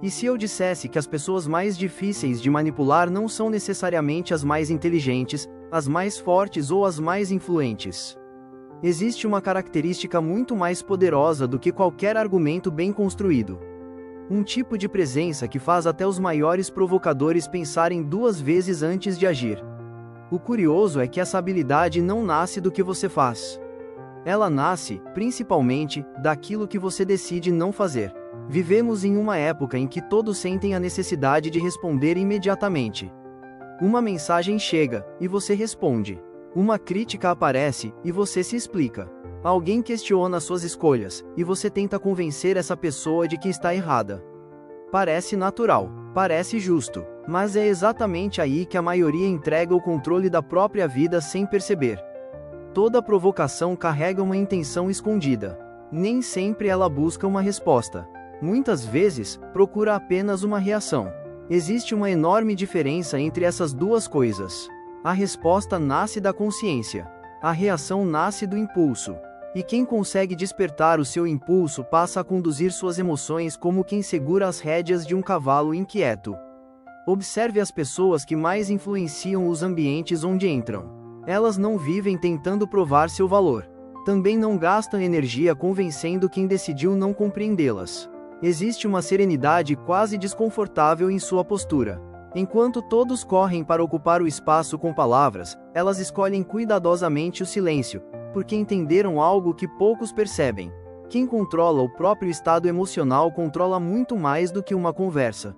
E se eu dissesse que as pessoas mais difíceis de manipular não são necessariamente as mais inteligentes, as mais fortes ou as mais influentes? Existe uma característica muito mais poderosa do que qualquer argumento bem construído. Um tipo de presença que faz até os maiores provocadores pensarem duas vezes antes de agir. O curioso é que essa habilidade não nasce do que você faz. Ela nasce, principalmente, daquilo que você decide não fazer. Vivemos em uma época em que todos sentem a necessidade de responder imediatamente. Uma mensagem chega, e você responde. Uma crítica aparece, e você se explica. Alguém questiona suas escolhas, e você tenta convencer essa pessoa de que está errada. Parece natural, parece justo, mas é exatamente aí que a maioria entrega o controle da própria vida sem perceber. Toda provocação carrega uma intenção escondida. Nem sempre ela busca uma resposta. Muitas vezes, procura apenas uma reação. Existe uma enorme diferença entre essas duas coisas. A resposta nasce da consciência. A reação nasce do impulso. E quem consegue despertar o seu impulso passa a conduzir suas emoções como quem segura as rédeas de um cavalo inquieto. Observe as pessoas que mais influenciam os ambientes onde entram. Elas não vivem tentando provar seu valor. Também não gastam energia convencendo quem decidiu não compreendê-las. Existe uma serenidade quase desconfortável em sua postura. Enquanto todos correm para ocupar o espaço com palavras, elas escolhem cuidadosamente o silêncio, porque entenderam algo que poucos percebem. Quem controla o próprio estado emocional controla muito mais do que uma conversa.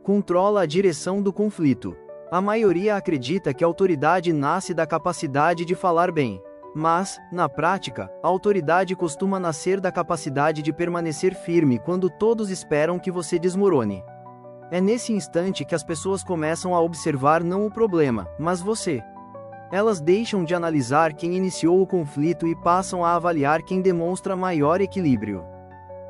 Controla a direção do conflito. A maioria acredita que a autoridade nasce da capacidade de falar bem. Mas, na prática, a autoridade costuma nascer da capacidade de permanecer firme quando todos esperam que você desmorone. É nesse instante que as pessoas começam a observar não o problema, mas você. Elas deixam de analisar quem iniciou o conflito e passam a avaliar quem demonstra maior equilíbrio.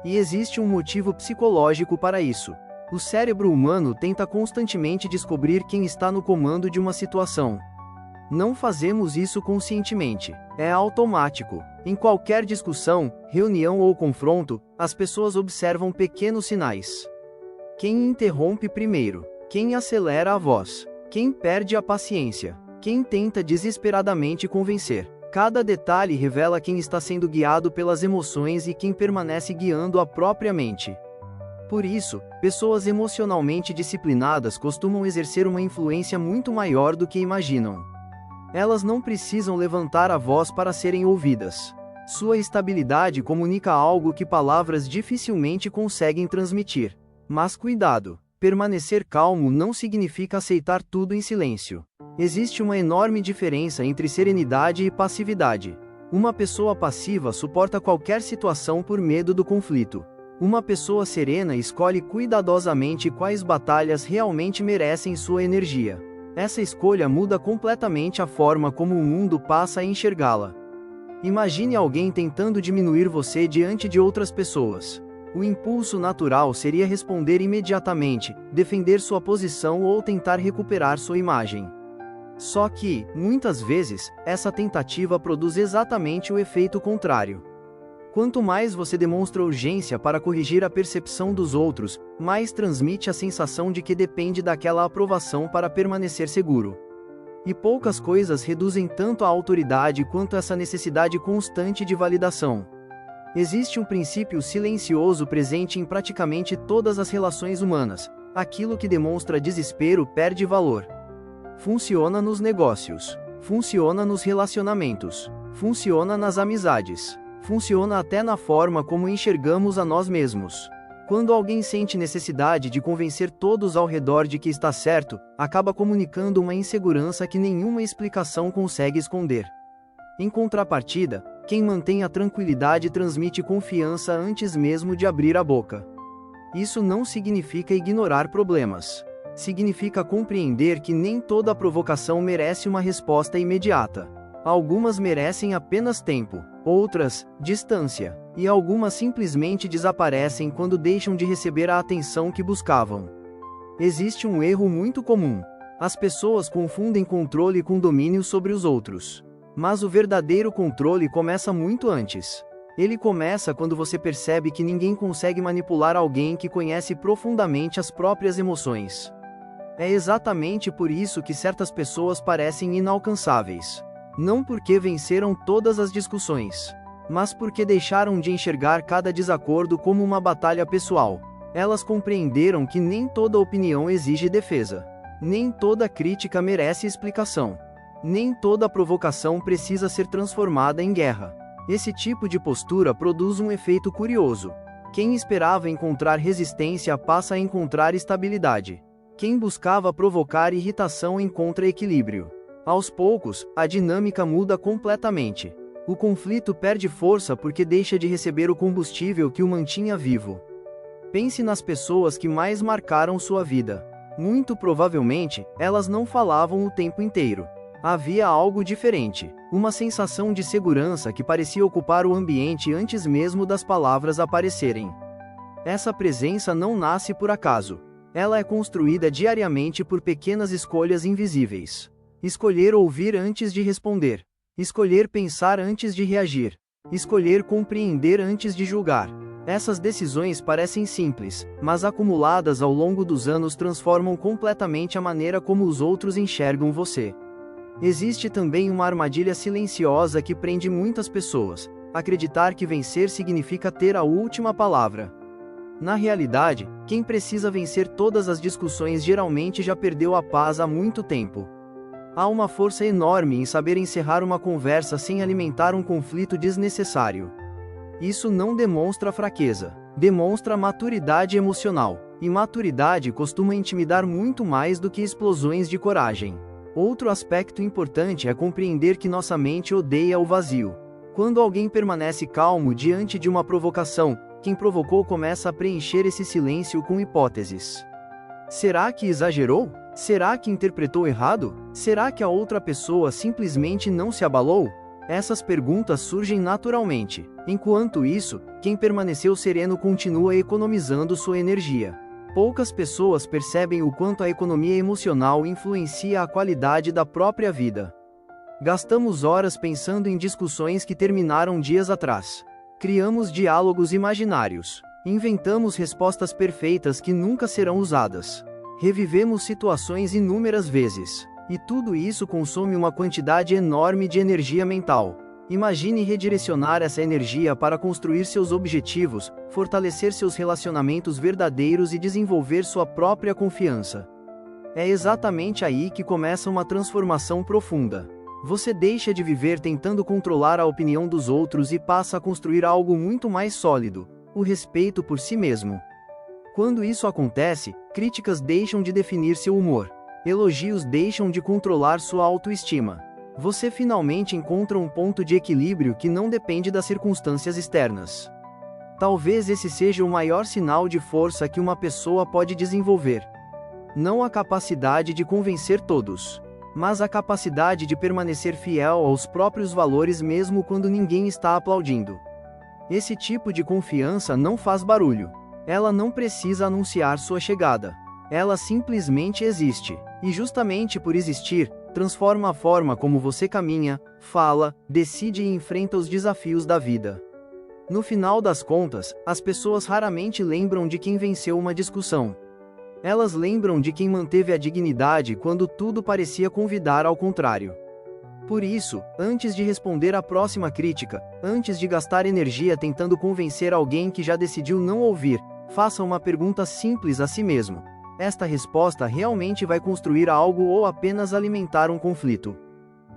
E existe um motivo psicológico para isso. O cérebro humano tenta constantemente descobrir quem está no comando de uma situação. Não fazemos isso conscientemente. É automático. Em qualquer discussão, reunião ou confronto, as pessoas observam pequenos sinais. Quem interrompe primeiro? Quem acelera a voz? Quem perde a paciência? Quem tenta desesperadamente convencer? Cada detalhe revela quem está sendo guiado pelas emoções e quem permanece guiando a própria mente. Por isso, pessoas emocionalmente disciplinadas costumam exercer uma influência muito maior do que imaginam. Elas não precisam levantar a voz para serem ouvidas. Sua estabilidade comunica algo que palavras dificilmente conseguem transmitir. Mas cuidado, permanecer calmo não significa aceitar tudo em silêncio. Existe uma enorme diferença entre serenidade e passividade. Uma pessoa passiva suporta qualquer situação por medo do conflito. Uma pessoa serena escolhe cuidadosamente quais batalhas realmente merecem sua energia. Essa escolha muda completamente a forma como o mundo passa a enxergá-la. Imagine alguém tentando diminuir você diante de outras pessoas. O impulso natural seria responder imediatamente, defender sua posição ou tentar recuperar sua imagem. Só que, muitas vezes, essa tentativa produz exatamente o efeito contrário. Quanto mais você demonstra urgência para corrigir a percepção dos outros, mais transmite a sensação de que depende daquela aprovação para permanecer seguro. E poucas coisas reduzem tanto a autoridade quanto essa necessidade constante de validação. Existe um princípio silencioso presente em praticamente todas as relações humanas: aquilo que demonstra desespero perde valor. Funciona nos negócios, funciona nos relacionamentos, funciona nas amizades. Funciona até na forma como enxergamos a nós mesmos. Quando alguém sente necessidade de convencer todos ao redor de que está certo, acaba comunicando uma insegurança que nenhuma explicação consegue esconder. Em contrapartida, quem mantém a tranquilidade transmite confiança antes mesmo de abrir a boca. Isso não significa ignorar problemas. Significa compreender que nem toda provocação merece uma resposta imediata. Algumas merecem apenas tempo, outras, distância, e algumas simplesmente desaparecem quando deixam de receber a atenção que buscavam. Existe um erro muito comum. As pessoas confundem controle com domínio sobre os outros. Mas o verdadeiro controle começa muito antes. Ele começa quando você percebe que ninguém consegue manipular alguém que conhece profundamente as próprias emoções. É exatamente por isso que certas pessoas parecem inalcançáveis. Não porque venceram todas as discussões, mas porque deixaram de enxergar cada desacordo como uma batalha pessoal. Elas compreenderam que nem toda opinião exige defesa. Nem toda crítica merece explicação. Nem toda provocação precisa ser transformada em guerra. Esse tipo de postura produz um efeito curioso. Quem esperava encontrar resistência passa a encontrar estabilidade. Quem buscava provocar irritação encontra equilíbrio. Aos poucos, a dinâmica muda completamente. O conflito perde força porque deixa de receber o combustível que o mantinha vivo. Pense nas pessoas que mais marcaram sua vida. Muito provavelmente, elas não falavam o tempo inteiro. Havia algo diferente, uma sensação de segurança que parecia ocupar o ambiente antes mesmo das palavras aparecerem. Essa presença não nasce por acaso. Ela é construída diariamente por pequenas escolhas invisíveis. Escolher ouvir antes de responder. Escolher pensar antes de reagir. Escolher compreender antes de julgar. Essas decisões parecem simples, mas acumuladas ao longo dos anos transformam completamente a maneira como os outros enxergam você. Existe também uma armadilha silenciosa que prende muitas pessoas: acreditar que vencer significa ter a última palavra. Na realidade, quem precisa vencer todas as discussões geralmente já perdeu a paz há muito tempo. Há uma força enorme em saber encerrar uma conversa sem alimentar um conflito desnecessário. Isso não demonstra fraqueza, demonstra maturidade emocional, e maturidade costuma intimidar muito mais do que explosões de coragem. Outro aspecto importante é compreender que nossa mente odeia o vazio. Quando alguém permanece calmo diante de uma provocação, quem provocou começa a preencher esse silêncio com hipóteses. Será que exagerou? Será que interpretou errado? Será que a outra pessoa simplesmente não se abalou? Essas perguntas surgem naturalmente. Enquanto isso, quem permaneceu sereno continua economizando sua energia. Poucas pessoas percebem o quanto a economia emocional influencia a qualidade da própria vida. Gastamos horas pensando em discussões que terminaram dias atrás. Criamos diálogos imaginários. Inventamos respostas perfeitas que nunca serão usadas. Revivemos situações inúmeras vezes. E tudo isso consome uma quantidade enorme de energia mental. Imagine redirecionar essa energia para construir seus objetivos, fortalecer seus relacionamentos verdadeiros e desenvolver sua própria confiança. É exatamente aí que começa uma transformação profunda. Você deixa de viver tentando controlar a opinião dos outros e passa a construir algo muito mais sólido: o respeito por si mesmo. Quando isso acontece, críticas deixam de definir seu humor. Elogios deixam de controlar sua autoestima. Você finalmente encontra um ponto de equilíbrio que não depende das circunstâncias externas. Talvez esse seja o maior sinal de força que uma pessoa pode desenvolver. Não a capacidade de convencer todos, mas a capacidade de permanecer fiel aos próprios valores mesmo quando ninguém está aplaudindo. Esse tipo de confiança não faz barulho. Ela não precisa anunciar sua chegada. Ela simplesmente existe, e justamente por existir, transforma a forma como você caminha, fala, decide e enfrenta os desafios da vida. No final das contas, as pessoas raramente lembram de quem venceu uma discussão. Elas lembram de quem manteve a dignidade quando tudo parecia convidar ao contrário. Por isso, antes de responder à próxima crítica, antes de gastar energia tentando convencer alguém que já decidiu não ouvir, faça uma pergunta simples a si mesmo: esta resposta realmente vai construir algo ou apenas alimentar um conflito?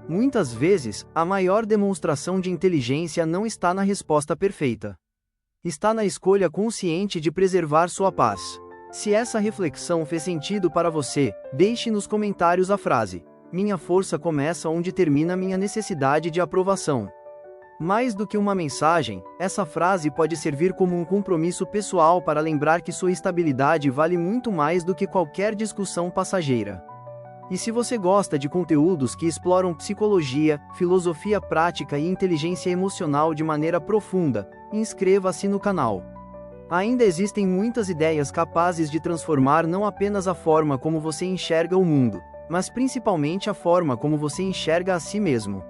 Muitas vezes, a maior demonstração de inteligência não está na resposta perfeita. Está na escolha consciente de preservar sua paz. Se essa reflexão fez sentido para você, deixe nos comentários a frase: minha força começa onde termina minha necessidade de aprovação. Mais do que uma mensagem, essa frase pode servir como um compromisso pessoal para lembrar que sua estabilidade vale muito mais do que qualquer discussão passageira. E se você gosta de conteúdos que exploram psicologia, filosofia prática e inteligência emocional de maneira profunda, inscreva-se no canal. Ainda existem muitas ideias capazes de transformar não apenas a forma como você enxerga o mundo, mas principalmente a forma como você enxerga a si mesmo.